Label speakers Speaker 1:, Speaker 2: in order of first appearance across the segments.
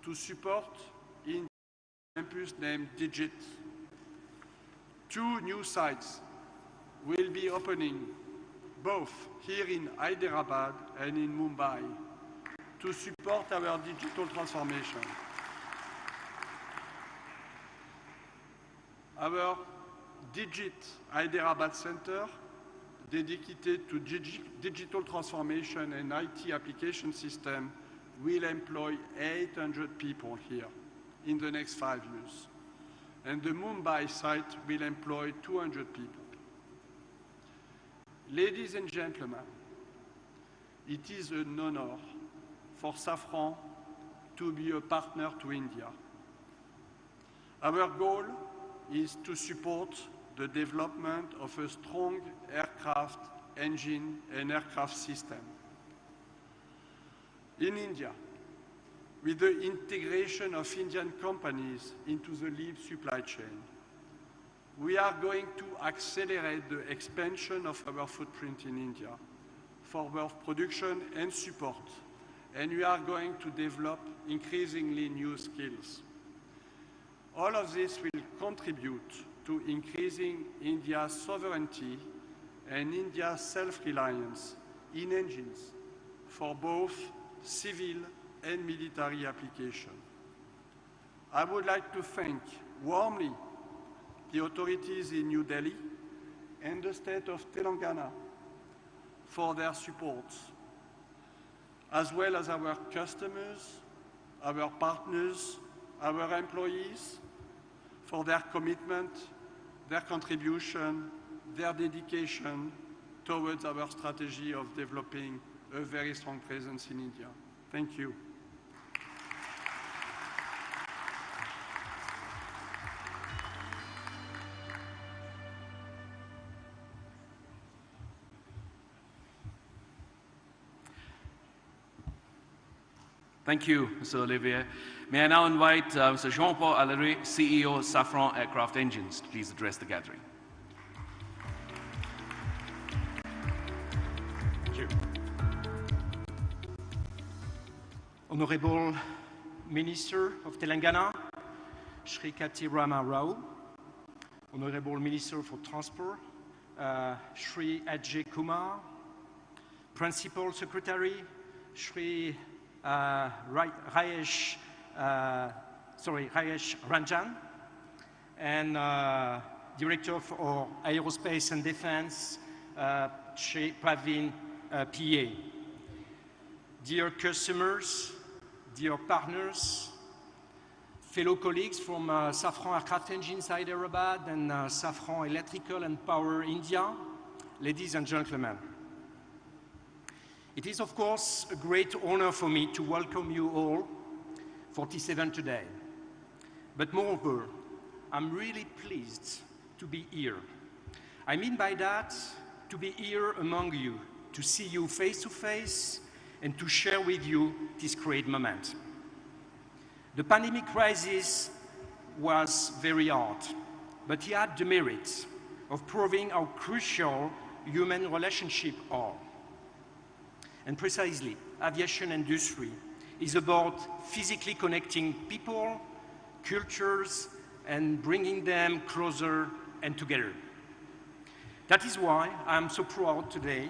Speaker 1: to support in campus named Digit. 2 new sites will be opening both here in Hyderabad and in Mumbai to support our digital transformation. Our Digit Hyderabad Center, dedicated to digital transformation and IT application system, will employ 800 people here in the next 5 years. And the Mumbai site will employ 200 people. Ladies and gentlemen, it is an honor for Safran to be a partner to India. Our goal is to support the development of a strong aircraft engine and aircraft system. In India, with the integration of Indian companies into the LEAP supply chain, we are going to accelerate the expansion of our footprint in India for both production and support, and we are going to develop increasingly new skills. All of this will contribute to increasing India's sovereignty and India's self-reliance in engines for both civil and military application. I would like to thank warmly the authorities in New Delhi and the state of Telangana for their support, as well as our customers, our partners, our employees, for their commitment, their contribution, their dedication towards our strategy of developing a very strong presence in India. Thank you.
Speaker 2: Thank you, Mr. Olivier. May I now invite Mr. Jean-Paul Allery, CEO of Safran Aircraft Engines, to please address the gathering.
Speaker 3: Thank you. Honorable Minister of Telangana, Shri K10 Rao, Honorable Minister for Transport, Shri Ajay Kumar, Principal Secretary, Shri Rajesh Ranjan, and Director for Aerospace and Defense, Shri Praveen PA. Dear customers, dear partners, fellow colleagues from Safran Aircraft Engines Hyderabad and Safran Electrical and Power India, ladies and gentlemen. It is, of course, a great honor for me to welcome you all, 47 today. But moreover, I'm really pleased to be here. I mean by that, to be here among you, to see you face to face, and to share with you this great moment. The pandemic crisis was very hard, but it had the merit of proving how crucial human relationships are. And precisely, aviation industry is about physically connecting people, cultures, and bringing them closer and together. That is why I'm so proud today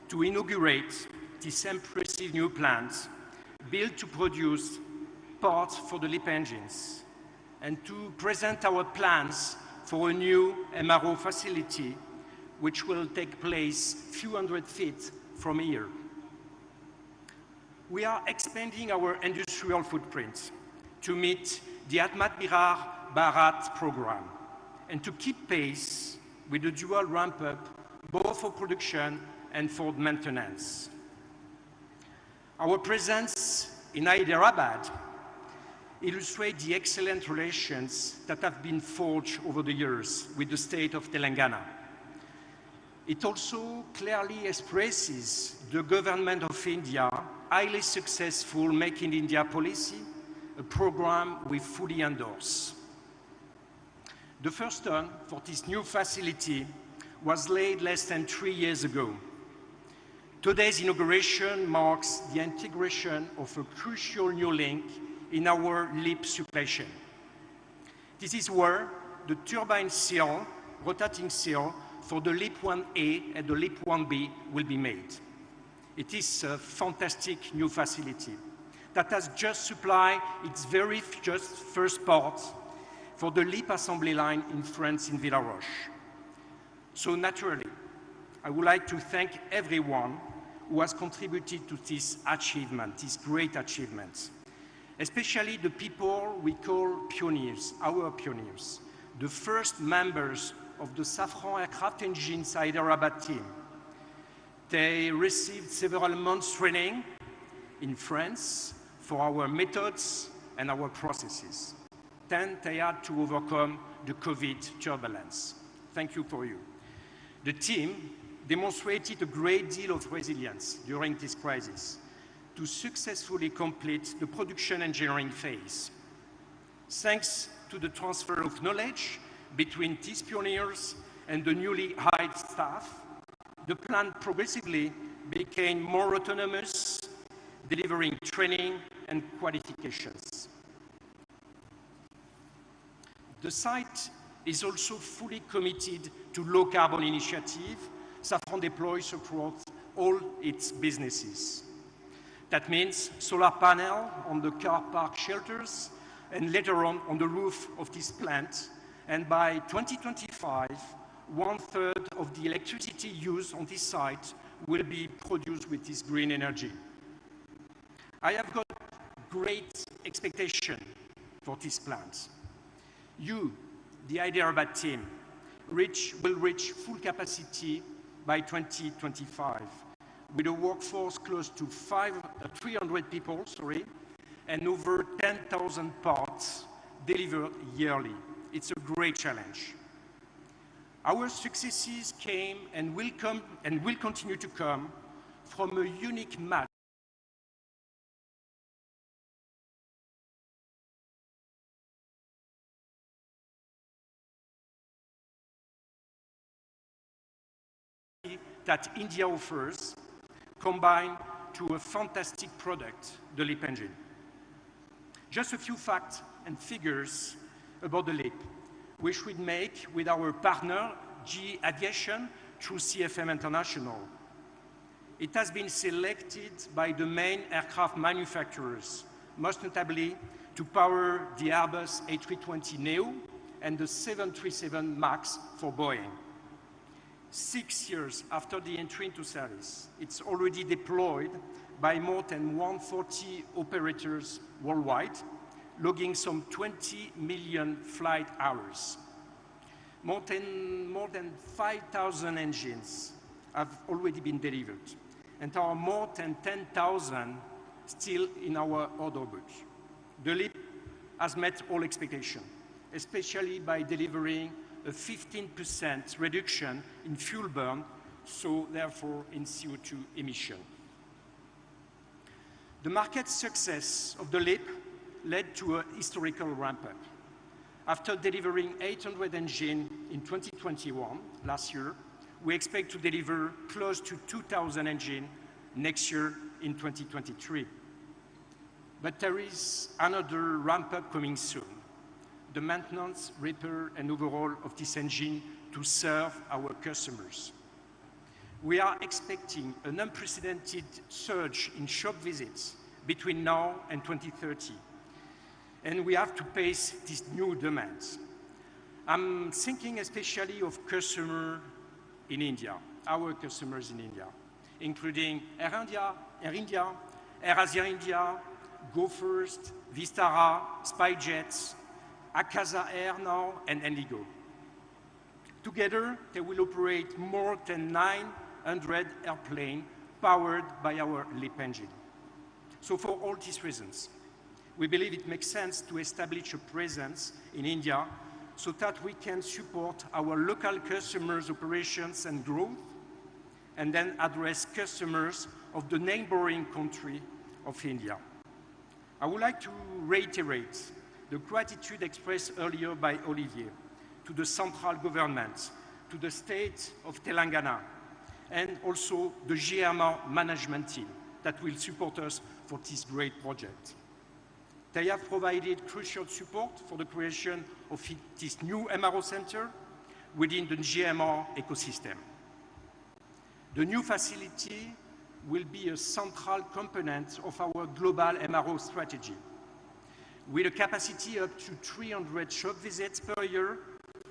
Speaker 3: to inaugurate this impressive new plant built to produce parts for the LEAP engines and to present our plans for a new MRO facility which will take place a few hundred feet from here. We are expanding our industrial footprint to meet the Atmanirbhar Bharat program and to keep pace with the dual ramp-up both for production and for maintenance. Our presence in Hyderabad illustrates the excellent relations that have been forged over the years with the state of Telangana. It also clearly expresses the government of India highly successful Make in India policy, a program we fully endorse. The first stone for this new facility was laid less than 3 years ago. Today's inauguration marks the integration of a crucial new link in our LEAP supply chain. This is where the turbine seal, rotating seal, for the LEAP 1A and the LEAP 1B will be made. It is a fantastic new facility that has just supplied its very just first part for the LEAP assembly line in France in Villaroche. So naturally, I would like to thank everyone who has contributed to this achievement, this great achievement, especially the people we call pioneers, our pioneers, the first members of the Safran aircraft engines Hyderabad team. They received several months training in France for our methods and our processes. Then they had to overcome the COVID turbulence. Thank you for you. The team demonstrated a great deal of resilience during this crisis to successfully complete the production engineering phase. Thanks to the transfer of knowledge between these pioneers and the newly hired staff, the plant progressively became more autonomous, delivering training and qualifications. The site is also fully committed to low-carbon initiative Safran deploys across all its businesses. That means solar panel on the car park shelters and later on the roof of this plant. And by 2025, 1/3 of the electricity used on this site will be produced with this green energy. I have got great expectation for this plant. You, the Hyderabad team, will reach full capacity by 2025, with a workforce close to 300 people, and over 10,000 parts delivered yearly. It's a great challenge. Our successes came and will continue to come from a unique match that India offers, combined to a fantastic product, the LEAP engine. Just a few facts and figures about the LEAP, which we make with our partner, GE Aviation, through CFM International. It has been selected by the main aircraft manufacturers, most notably to power the Airbus A320neo and the 737 MAX for Boeing. 6 years after the entry into service, it's already deployed by more than 140 operators worldwide, logging some 20 million flight hours. More than 5,000 engines have already been delivered, and there are more than 10,000 still in our order book. The LEAP has met all expectations, especially by delivering a 15% reduction in fuel burn, so therefore in CO2 emission. The market success of the LEAP led to a historical ramp-up. After delivering 800 engines in 2021, last year, we expect to deliver close to 2,000 engines next year in 2023. But there is another ramp-up coming soon: the maintenance, repair, and overhaul of this engine to serve our customers. We are expecting an unprecedented surge in shop visits between now and 2030, and we have to face these new demands. I'm thinking especially of customers in India, our customers in India, including Air India, Air Asia India, Go First, Vistara, SpiceJet, Akasa Air now, and Indigo. Together, they will operate more than 900 airplanes powered by our LEAP engine. So for all these reasons, we believe it makes sense to establish a presence in India so that we can support our local customers' operations and growth, and then address customers of the neighboring country of India. I would like to reiterate the gratitude expressed earlier by Olivier to the central government, to the state of Telangana, and also the GMR management team that will support us for this great project. They have provided crucial support for the creation of this new MRO center within the GMR ecosystem. The new facility will be a central component of our global MRO strategy. With a capacity up to 300 shop visits per year,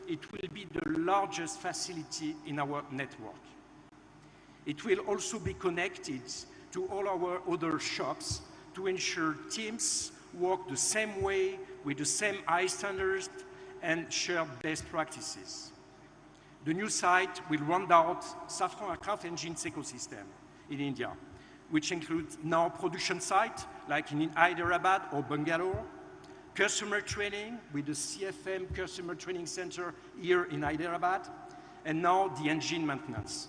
Speaker 3: it will be the largest facility in our network. It will also be connected to all our other shops to ensure teams work the same way with the same high standards and share best practices. The new site will round out Safran aircraft engines ecosystem in India, which includes now production sites like in Hyderabad or Bangalore, customer training with the CFM Customer Training Center here in Hyderabad, and now the engine maintenance.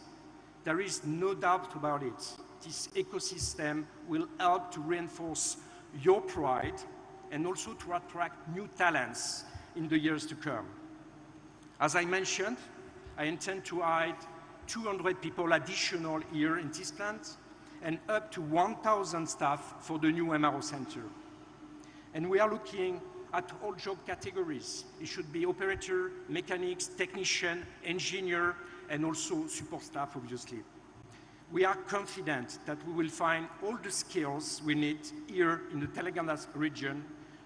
Speaker 3: There is no doubt about it. This ecosystem will help to reinforce your pride and also to attract new talents in the years to come. As I mentioned, I intend to hire 200 people additional here in this plant and up to 1,000 staff for the new MRO center. And we are looking at all job categories. It should be operator, mechanics, technician, engineer, and also support staff, obviously. We are confident that we will find all the skills we need here in the Telangana region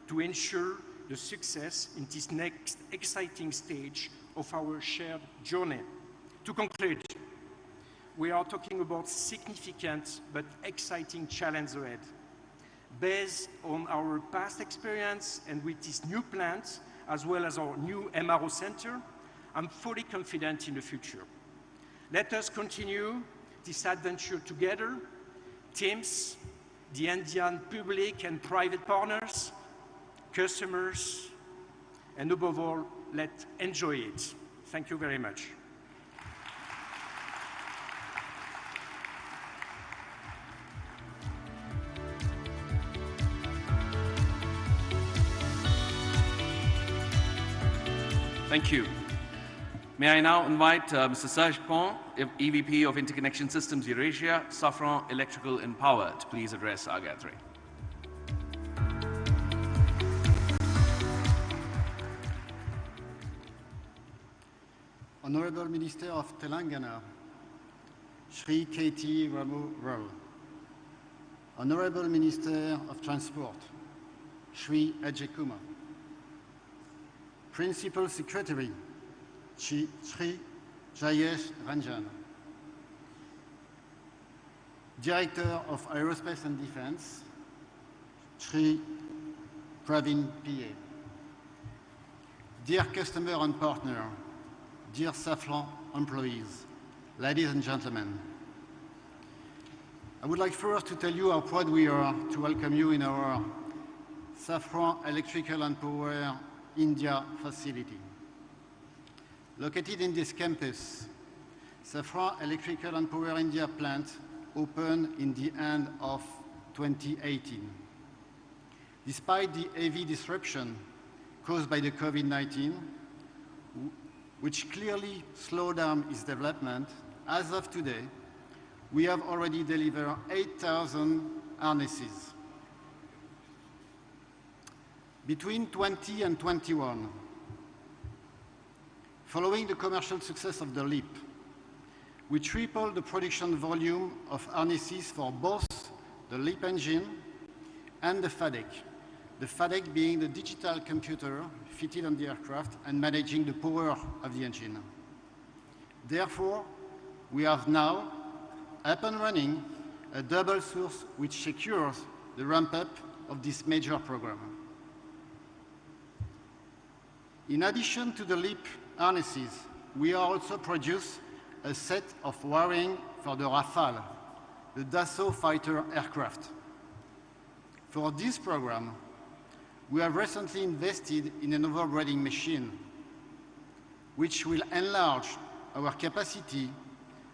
Speaker 3: to ensure the success in this next exciting stage of our shared journey. To conclude, we are talking about significant but exciting challenges ahead. Based on our past experience and with this new plant, as well as our new MRO center, I'm fully confident in the future. Let us continue this adventure together, teams, the Indian public and private partners, customers, and above all, let's enjoy it. Thank you very much.
Speaker 2: Thank you. May I now invite Mr. Safran, EVP of Interconnection Systems Eurasia, Safran Electrical and Power, to please address our gathering.
Speaker 4: Honorable Minister of Telangana, Shri K.T. Rao. Honorable Minister of Transport, Shri Ajay Kumar. Principal Secretary, Shri Jayesh Ranjan. Director of Aerospace and Defense, Shri Praveen P.A. Dear customer and partner, dear Safran employees, ladies and gentlemen, I would like first to tell you how proud we are to welcome you in our Safran Electrical and Power India facility. Located in this campus, Safran Electrical and Power India plant opened in the end of 2018. Despite the heavy disruption caused by the COVID-19, which clearly slowed down its development, as of today, we have already delivered 8,000 harnesses. Between 20 and 21, following the commercial success of the LEAP, we tripled the production volume of harnesses for both the LEAP engine and the FADEC being the digital computer fitted on the aircraft and managing the power of the engine. Therefore, we have now up and running a double source which secures the ramp-up of this major program. In addition to the LEAP harnesses, we also produce a set of wiring for the Rafale, the Dassault fighter aircraft. For this program, we have recently invested in an overbreeding machine, which will enlarge our capacity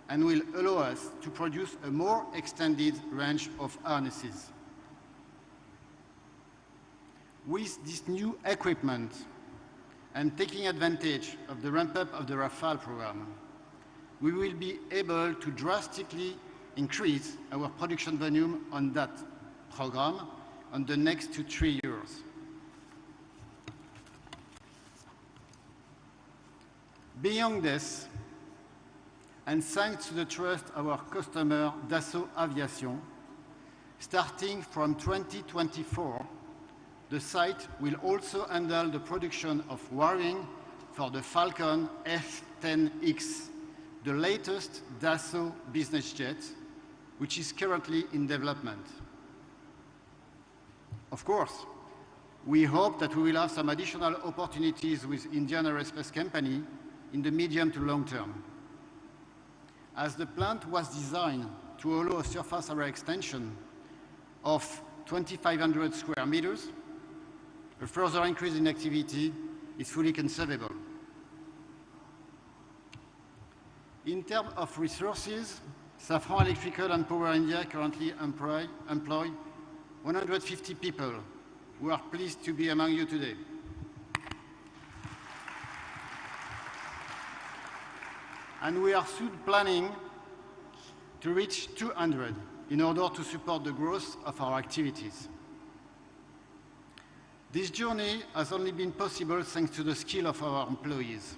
Speaker 4: and will allow us to produce a more extended range of harnesses. With this new equipment, and taking advantage of the ramp-up of the Rafale program, we will be able to drastically increase our production volume on that program on the next 2 to 3 years. Beyond this, and thanks to the trust of our customer, Dassault Aviation, starting from 2024, the site will also handle the production of wiring for the Falcon F-10X, the latest Dassault business jet, which is currently in development. Of course, we hope that we will have some additional opportunities with Indian Aerospace Company in the medium to long term. As the plant was designed to allow a surface area extension of 2,500 square meters, a further increase in activity is fully conceivable. In terms of resources, Safran Electrical and Power India currently employ 150 people who are pleased to be among you today. And we are soon planning to reach 200 in order to support the growth of our activities. This journey has only been possible thanks to the skill of our employees,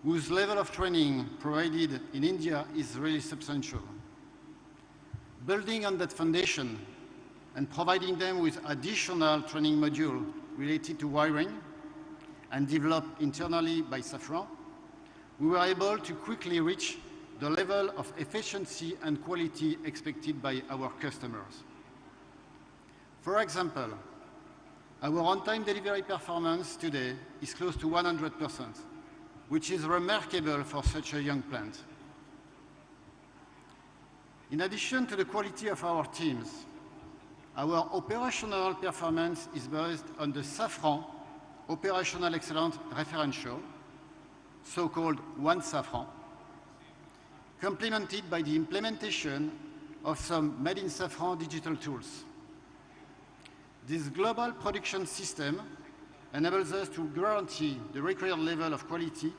Speaker 4: whose level of training provided in India is really substantial. Building on that foundation and providing them with additional training modules related to wiring and developed internally by Safran, we were able to quickly reach the level of efficiency and quality expected by our customers. For example, our on-time delivery performance today is close to 100%, which is remarkable for such a young plant. In addition to the quality of our teams, our operational performance is based on the Safran Operational Excellence Referential, so-called One Safran, complemented by the implementation of some Made in Safran digital tools. This global production system enables us to guarantee the required level of quality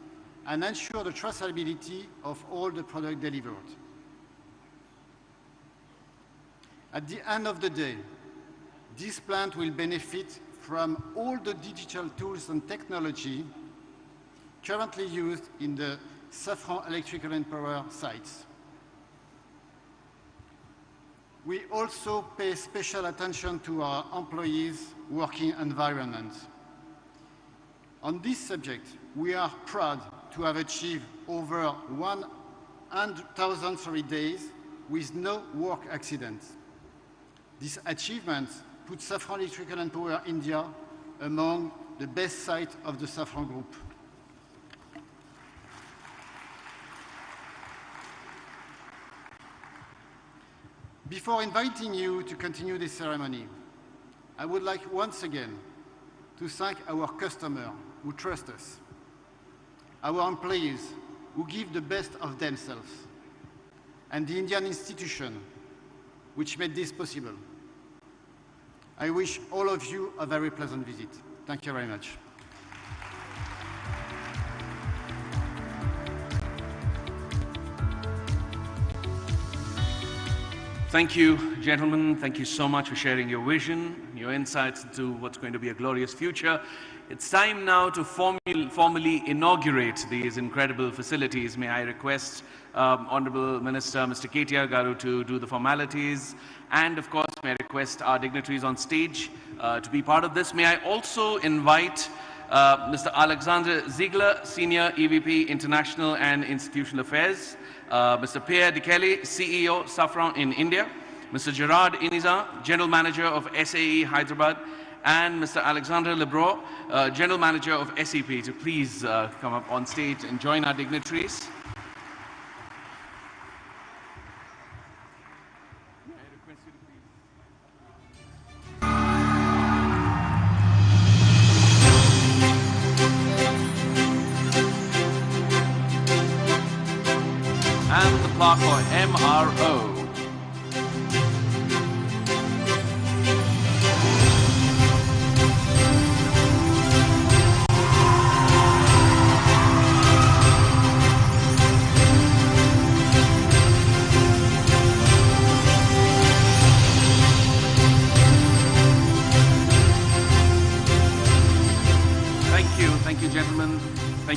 Speaker 4: and ensure the traceability of all the product delivered. At the end of the day, this plant will benefit from all the digital tools and technology currently used in the Safran Electrical and Power sites. We also pay special attention to our employees' working environment. On this subject, we are proud to have achieved over 100,000 days with no work accidents. This achievement puts Safran Electrical and Power India among the best sites of the Safran Group. Before inviting you to continue this ceremony, I would like once again to thank our customers who trust us, our employees who give the best of themselves, and the Indian institution which made this possible. I wish all of you a very pleasant visit. Thank you very much.
Speaker 2: Thank you, gentlemen. Thank you so much for sharing your vision, your insights into what's going to be a glorious future. It's time now to formally inaugurate these incredible facilities. May I request Honorable Minister, Mr. KTR Garu, to do the formalities. And of course, may I request our dignitaries on stage to be part of this. May I also invite Mr. Alexander Ziegler, Senior EVP, International and Institutional Affairs, Mr. Pierre Dikele, CEO, Safran in India, Mr. Gerard Iniza, General Manager of SAE Hyderabad, and Mr. Alexander Lebro, General Manager of SEP, to please come up on stage and join our dignitaries. And the plaque for MRO.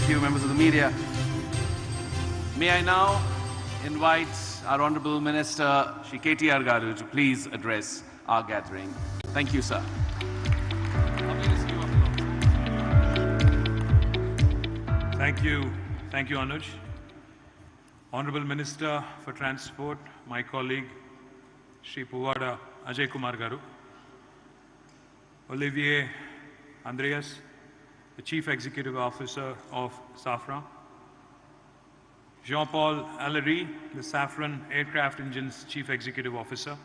Speaker 2: Thank you, members of the media. May I now invite our Honorable Minister, Shri KTR Garu, to please address our gathering. Thank you, sir.
Speaker 5: Thank you, Anuj. Honorable Minister for Transport, my colleague, Shri Puvada Ajay Kumar Garu, Olivier Andreas, the Chief Executive Officer of Safran, Jean-Paul Allery, the Safran Aircraft Engines Chief Executive Officer,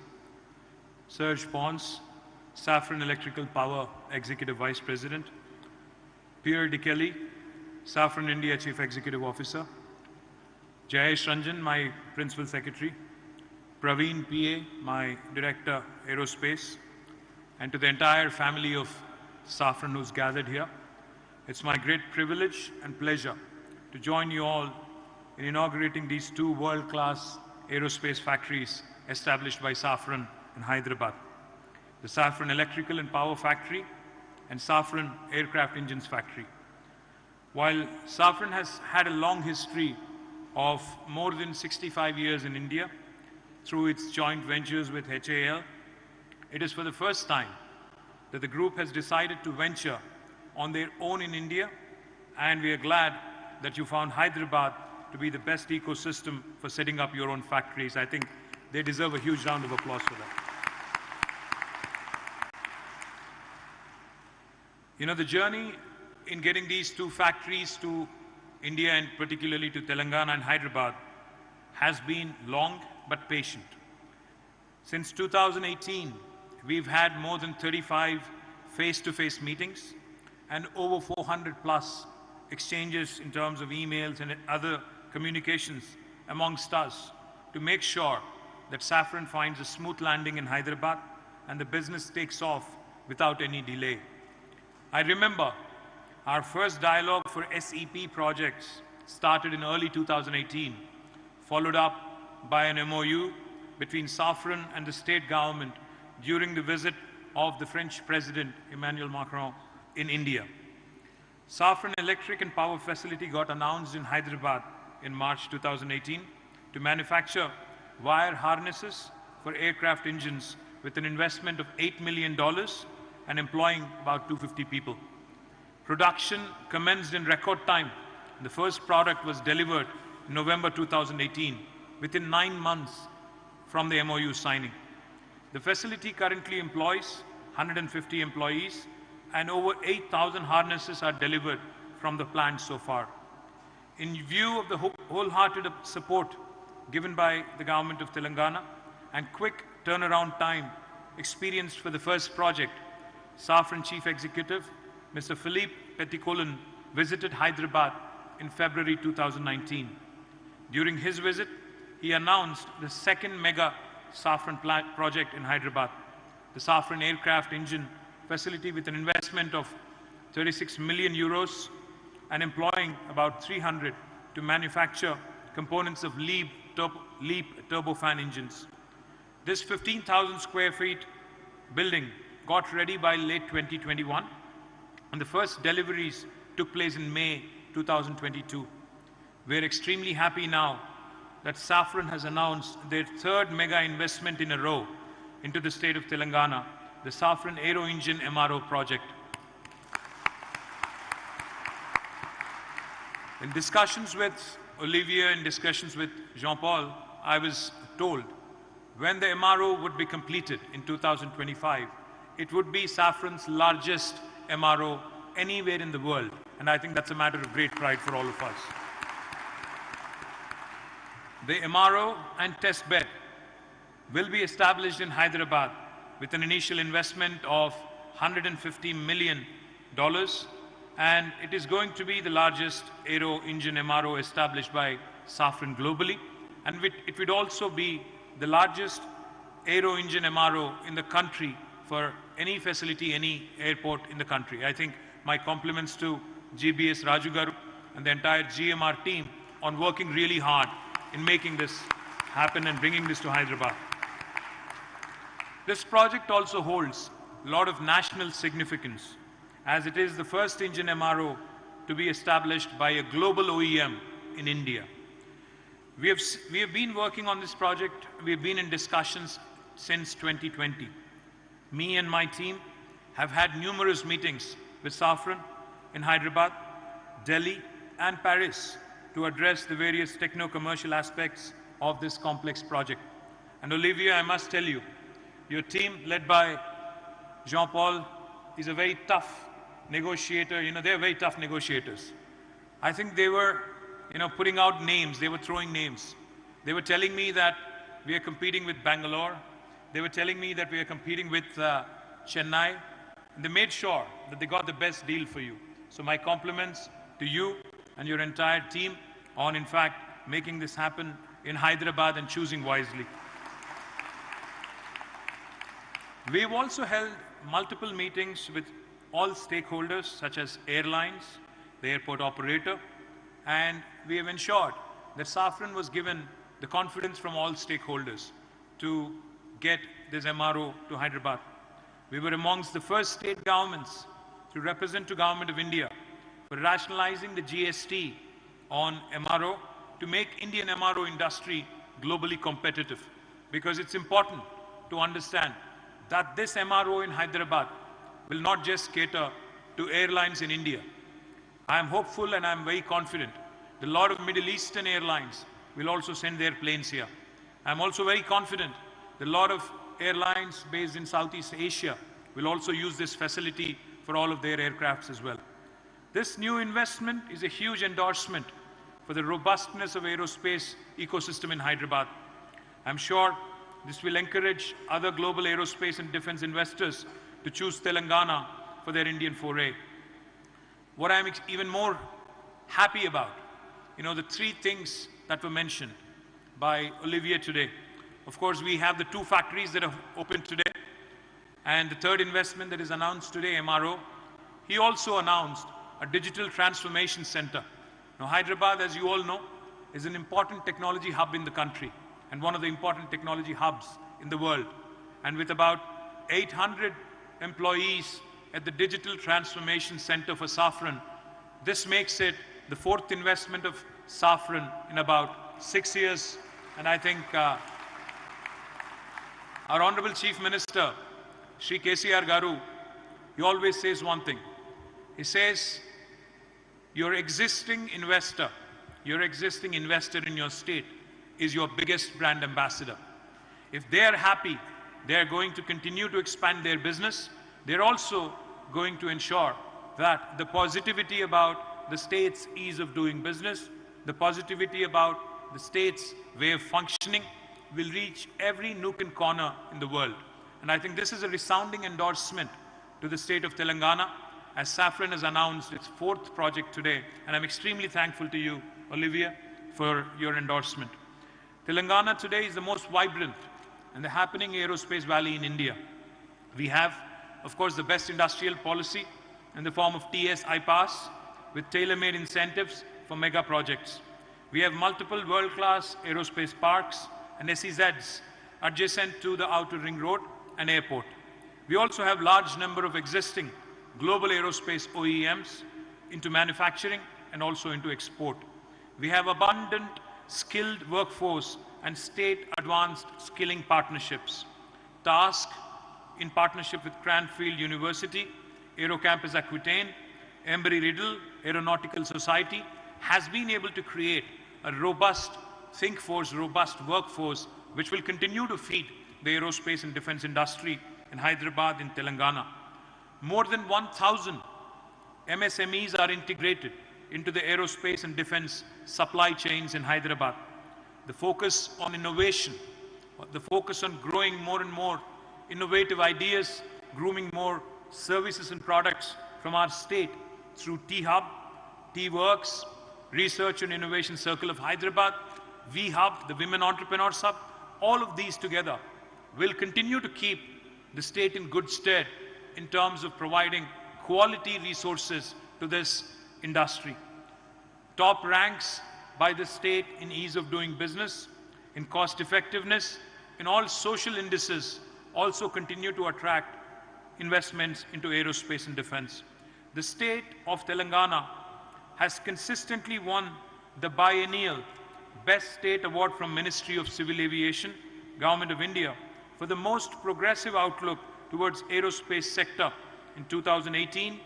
Speaker 5: Serge Pons, Safran Electrical Power Executive Vice President, Pierre De Kelly, Safran India Chief Executive Officer, Jayesh Ranjan, my Principal Secretary, Praveen PA, my Director Aerospace, and to the entire family of Safran who's gathered here. It's my great privilege and pleasure to join you all in inaugurating these two world-class aerospace factories established by Safran in Hyderabad, the Safran Electrical and Power Factory and Safran Aircraft Engines Factory. While Safran has had a long history of more than 65 years in India through its joint ventures with HAL, it is for the first time that the group has decided to venture on their own in India, and we are glad that you found Hyderabad to be the best ecosystem for setting up your own factories. I think they deserve a huge round of applause for that. You know, the journey in getting these two factories to India and particularly to Telangana and Hyderabad has been long but patient. Since 2018, we've had more than 35 face-to-face meetings and over 400 plus exchanges in terms of emails and other communications amongst us to make sure that Safran finds a smooth landing in Hyderabad and the business takes off without any delay. I remember our first dialogue for SEP projects started in early 2018, followed up by an MOU between Safran and the state government during the visit of the French President Emmanuel Macron in India. Safran Electric and Power Facility got announced in Hyderabad in March 2018 to manufacture wire harnesses for aircraft engines with an investment of $8 million and employing about 250 people. Production commenced in record time. The first product was delivered in November 2018, within 9 months from the MOU signing. The facility currently employs 150 employees and over 8,000 harnesses are delivered from the plant so far. In view of the wholehearted support given by the government of Telangana and quick turnaround time experienced for the first project, Safran Chief Executive, Mr. Philippe Petitcolin, visited Hyderabad in February 2019. During his visit, he announced the second mega Safran project in Hyderabad, the Safran Aircraft Engine Facility with an investment of 36 million euros and employing about 300 to manufacture components of LEAP turbofan engines. This 15,000 square feet building got ready by late 2021 and the first deliveries took place in May 2022. We're extremely happy now that Safran has announced their third mega investment in a row into the state of Telangana, the Safran Aero Engine MRO project. In discussions with Olivier and discussions with Jean-Paul, I was told when the MRO would be completed in 2025, it would be Safran's largest MRO anywhere in the world. And I think that's a matter of great pride for all of us. The MRO and test bed will be established in Hyderabad with an initial investment of $150 million, and it is going to be the largest aero engine MRO established by Safran globally, and it would also be the largest aero engine MRO in the country for any facility, any airport in the country. I think my compliments to GBS Raju Garu and the entire GMR team on working really hard in making this happen and bringing this to Hyderabad. This project also holds a lot of national significance, as it is the first engine MRO to be established by a global OEM in India. We have been working on this project. We have been in discussions since 2020. Me and my team have had numerous meetings with Safran in Hyderabad, Delhi, and Paris to address the various techno-commercial aspects of this complex project. And Olivia, I must tell you, your team led by Jean-Paul is a very tough negotiator. You know, they're very tough negotiators. I think they were, putting out names. They were throwing names. They were telling me that we are competing with Bangalore. They were telling me that we are competing with Chennai. And they made sure that they got the best deal for you. So my compliments to you and your entire team on, in fact, making this happen in Hyderabad and choosing wisely. We've also held multiple meetings with all stakeholders, such as airlines, the airport operator, and we have ensured that Safran was given the confidence from all stakeholders to get this MRO to Hyderabad. We were amongst the first state governments to represent to Government of India for rationalizing the GST on MRO to make Indian MRO industry globally competitive. Because it's important to understand that this MRO in Hyderabad will not just cater to airlines in India. I am hopeful and I am very confident that a lot of Middle Eastern airlines will also send their planes here. I am also very confident that a lot of airlines based in Southeast Asia will also use this facility for all of their aircrafts as well. This new investment is a huge endorsement for the robustness of aerospace ecosystem in Hyderabad. I'm sure this will encourage other global aerospace and defense investors to choose Telangana for their Indian foray. What I'm even more happy about, the three things that were mentioned by Olivier today. Of course, we have the 2 factories that have opened today, and the third investment that is announced today, MRO. He also announced a digital transformation center. Now, Hyderabad, as you all know, is an important technology hub in the country and one of the important technology hubs in the world. And with about 800 employees at the Digital Transformation Center for Safran, this makes it the 4th investment of Safran in about 6 years. And I think our Honorable Chief Minister, Shri KTR Garu, he always says one thing. He says, your existing investor in your state is your biggest brand ambassador. If they are happy, they are going to continue to expand their business. They're also going to ensure that the positivity about the state's ease of doing business, the positivity about the state's way of functioning will reach every nook and corner in the world. And I think this is a resounding endorsement to the state of Telangana, as Safran has announced its 4th project today. And I'm extremely thankful to you, Olivia, for your endorsement. Telangana today is the most vibrant and the happening aerospace valley in India. We have, of course, the best industrial policy in the form of TS-IPASS with tailor-made incentives for mega projects. We have multiple world-class aerospace parks and SEZs adjacent to the outer ring road and airport. We also have large number of existing global aerospace OEMs into manufacturing and also into export. We have abundant skilled workforce and state advanced skilling partnerships. TASK, in partnership with Cranfield University, Aerocampus Aquitaine, Embry-Riddle Aeronautical Society, has been able to create a robust think force, robust workforce, which will continue to feed the aerospace and defense industry in Hyderabad and Telangana. More than 1,000 MSMEs are integrated into the aerospace and defense supply chains in Hyderabad. The focus on innovation, the focus on growing more and more innovative ideas, grooming more services and products from our state through T-Hub, T-Works, Research and Innovation Circle of Hyderabad, V-Hub, the Women Entrepreneurs Hub, all of these together will continue to keep the state in good stead in terms of providing quality resources to this industry. Top ranks by the state in ease of doing business, in cost effectiveness, in all social indices also continue to attract investments into aerospace and defense. The state of Telangana has consistently won the biennial Best State Award from Ministry of Civil Aviation, Government of India, for the most progressive outlook towards aerospace sector in 2018,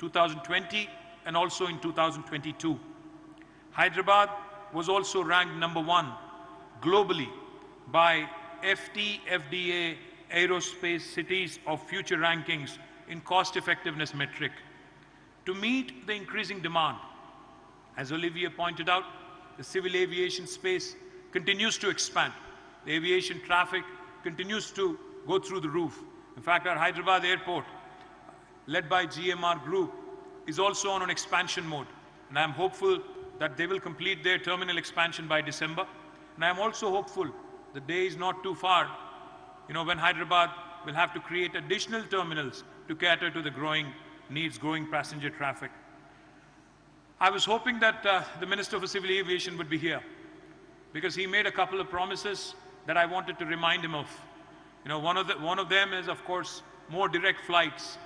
Speaker 5: 2020, and also in 2022. Hyderabad was also ranked #1 globally by FDA Aerospace Cities of Future rankings in cost effectiveness metric. To meet the increasing demand, as Olivier pointed out, the civil aviation space continues to expand. The aviation traffic continues to go through the roof. In fact, our Hyderabad airport, led by GMR Group, is also on an expansion mode. And I'm hopeful that they will complete their terminal expansion by December. And I'm also hopeful the day is not too far, when Hyderabad will have to create additional terminals to cater to the growing passenger traffic. I was hoping that the Minister for Civil Aviation would be here, because he made a couple of promises that I wanted to remind him of. One of them is, of course, more direct flights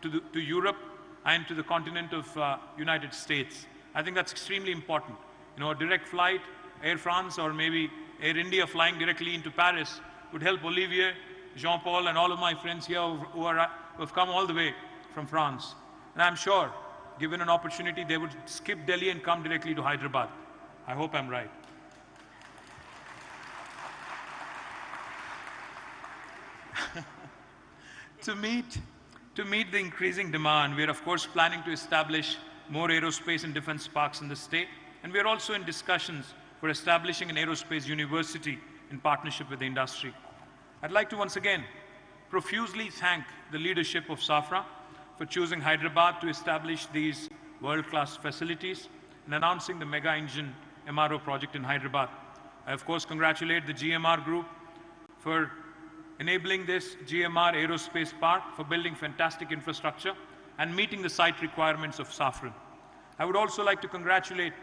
Speaker 5: to Europe and to the continent of United States. I think that's extremely important. A direct flight, Air France or maybe Air India flying directly into Paris would help Olivier, Jean-Paul, and all of my friends here who have come all the way from France. And I'm sure, given an opportunity, they would skip Delhi and come directly to Hyderabad. I hope I'm right. To meet the increasing demand, we are of course planning to establish more aerospace and defense parks in the state, and we are also in discussions for establishing an aerospace university in partnership with the industry. I'd like to once again profusely thank the leadership of Safran for choosing Hyderabad to establish these world-class facilities and announcing the mega engine MRO project in Hyderabad. I of course congratulate the GMR Group for enabling this GMR Aerospace Park, for building fantastic infrastructure and meeting the site requirements of Safran. I would also like to congratulate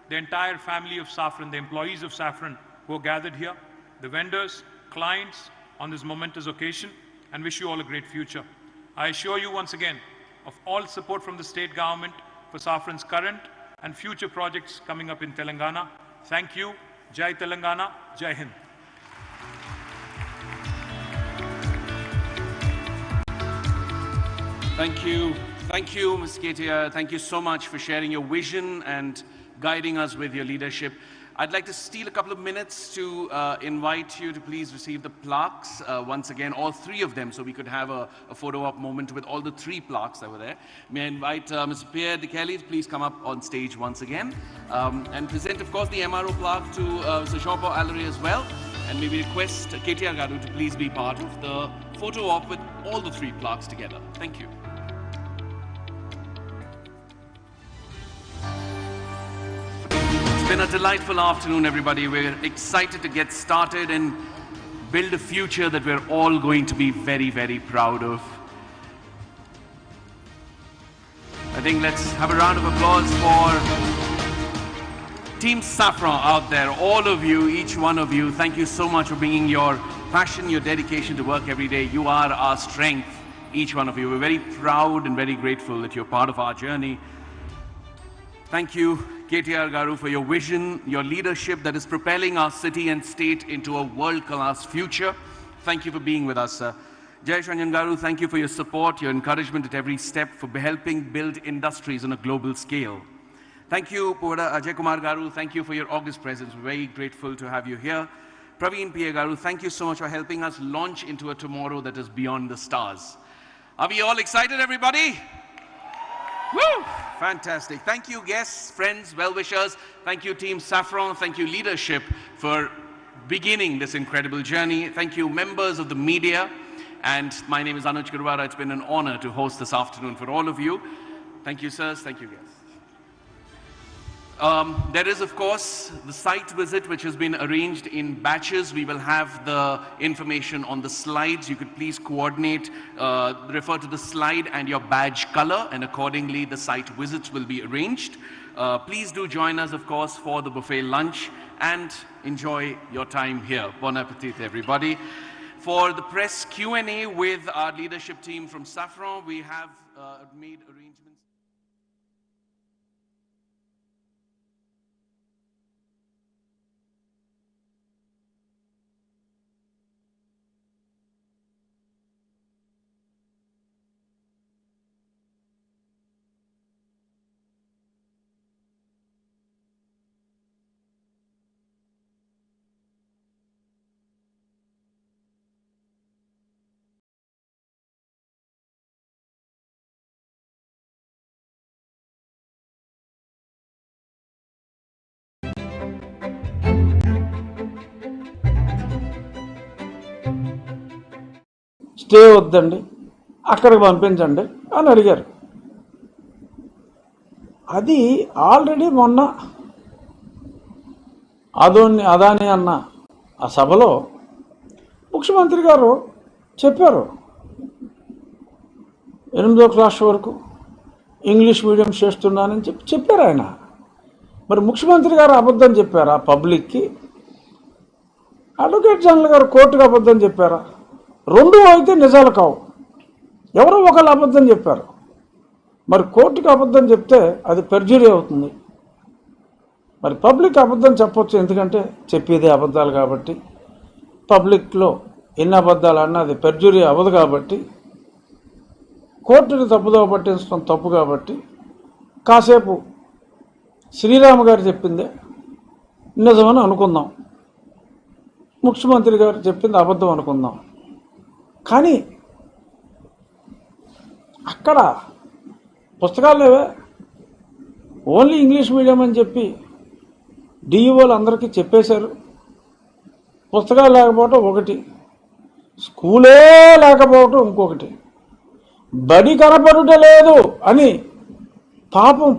Speaker 5: the entire family of Safran, the employees of Safran who are gathered here, the vendors, clients on this momentous occasion, and wish you all a great future. I assure you once again of all support from the state government for Safran's current and future projects coming up in Telangana. Thank you. Jai Telangana, Jai Hind.
Speaker 2: Thank you, Ms. KTR. Thank you so much for sharing your vision and guiding us with your leadership. I'd like to steal a couple of minutes to invite you to please receive the plaques once again, all three of them, so we could have a photo op moment with all the three plaques that were there. May I invite Mr. Pierre de Kelly to please come up on stage once again and present, of course, the MRO plaque to Mr. Jean-Paul Allery as well. And maybe request KTR Garu to please be part of the photo op with all the three plaques together. Thank you. It's been a delightful afternoon, everybody. We're excited to get started and build a future that we're all going to be very, very proud of. I think let's have a round of applause for Team Safran out there, all of you, each one of you. Thank you so much for bringing your passion, your dedication to work every day. You are our strength, each one of you. We're very proud and very grateful that you're part of our journey. Thank you, KTR Garu, for your vision, your leadership that is propelling our city and state into a world-class future. Thank you for being with us, sir. Jayesh Ranjan Garu, thank you for your support, your encouragement at every step, for helping build industries on a global scale. Thank you, Puvada Ajay Kumar Garu. Thank you for your August presence. We're very grateful to have you here. Praveen P. Garu, thank you so much for helping us launch into a tomorrow that is beyond the stars. Are we all excited, everybody? Woo! Fantastic. Thank you, guests, friends, well-wishers. Thank you, Team Safran. Thank you, leadership, for beginning this incredible journey. Thank you, members of the media. And my name is Anuj Gurwara. It's been an honor to host this afternoon for all of you. Thank you, sirs. Thank you, guests. There is, of course, the site visit, which has been arranged in batches. We will have the information on the slides. You could please coordinate, refer to the slide and your badge color, and accordingly, the site visits will be arranged. Please do join us, of course, for the buffet lunch and enjoy your time here. Bon appetit, everybody. For the press Q&A with our leadership team from Safran, we have made arrangements.
Speaker 6: Stay వద్దండి, అక్కడికి పంపించండి అని అడిగారు. అది already మొన్న అదాని అన్న ఆ సభలో ముఖ్యమంత్రి గారు చెప్పారు, 8వ క్లాస్ వరకు ఇంగ్లీష్ మీడియం చేస్తున్నానని చెప్పారు ఆయన. మరి ముఖ్యమంత్రి గారు అబద్ధం చెప్పారా పబ్లిక్కి? అడ్వకేట్ జనరల్ గారు కోర్టుకు అబద్ధం చెప్పారా? రెండు అయితే నిజాలు కావు, ఎవరో ఒకళ్ళు అబద్ధం చెప్పారు. మరి కోర్టుకు అబద్ధం చెప్తే అది పెర్జరీ అవుతుంది. మరి పబ్లిక్ అబద్ధం చెప్పొచ్చు, ఎందుకంటే చెప్పేదే అబద్ధాలు కాబట్టి. పబ్లిక్లో ఎన్ని అబద్ధాలు అన్నా అది పెర్జరీ అవ్వదు కాబట్టి, కోర్టుని తప్పుదోవ పట్టించడం తప్పు కాబట్టి, కాసేపు శ్రీరామ్ గారు చెప్పిందే నిజమని అనుకుందాం, ముఖ్యమంత్రి గారు చెప్పింది అబద్ధం అనుకుందాం. కానీ అక్కడ పుస్తకాలు లేవే, ఓన్లీ ఇంగ్లీష్ మీడియం అని చెప్పి డిఈఓలు అందరికీ చెప్పేశారు. పుస్తకాలు లేకపోవటం ఒకటి, స్కూలే లేకపోవటం ఇంకొకటి, బడి కనపడుట లేదు అని పాపం